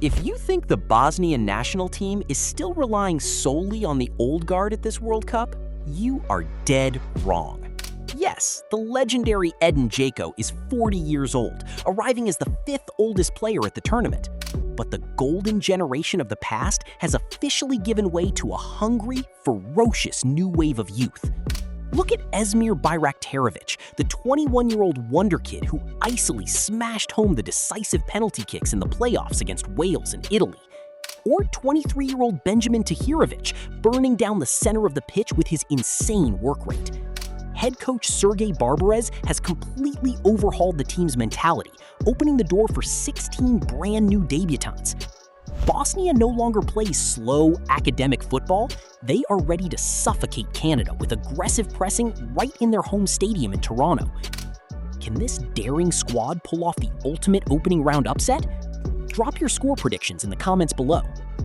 If you think the Bosnian national team is still relying solely on the old guard at this World Cup, you are dead wrong. Yes, the legendary Edin Džeko is 40 years old, arriving as the 5th oldest player at the tournament. But the golden generation of the past has officially given way to a hungry, ferocious new wave of youth. Look at Esmir Bajraktarević, the 21-year-old wonder kid who icily smashed home the decisive penalty kicks in the playoffs against Wales and Italy. Or 23-year-old Benjamin Tahirović, burning down the center of the pitch with his insane work rate. Head coach Sergej Barbarez has completely overhauled the team's mentality, opening the door for 16 brand new debutants. Bosnia no longer plays slow, academic football. They are ready to suffocate Canada with aggressive pressing right in their home stadium in Toronto. Can this daring squad pull off the ultimate opening round upset? Drop your score predictions in the comments below.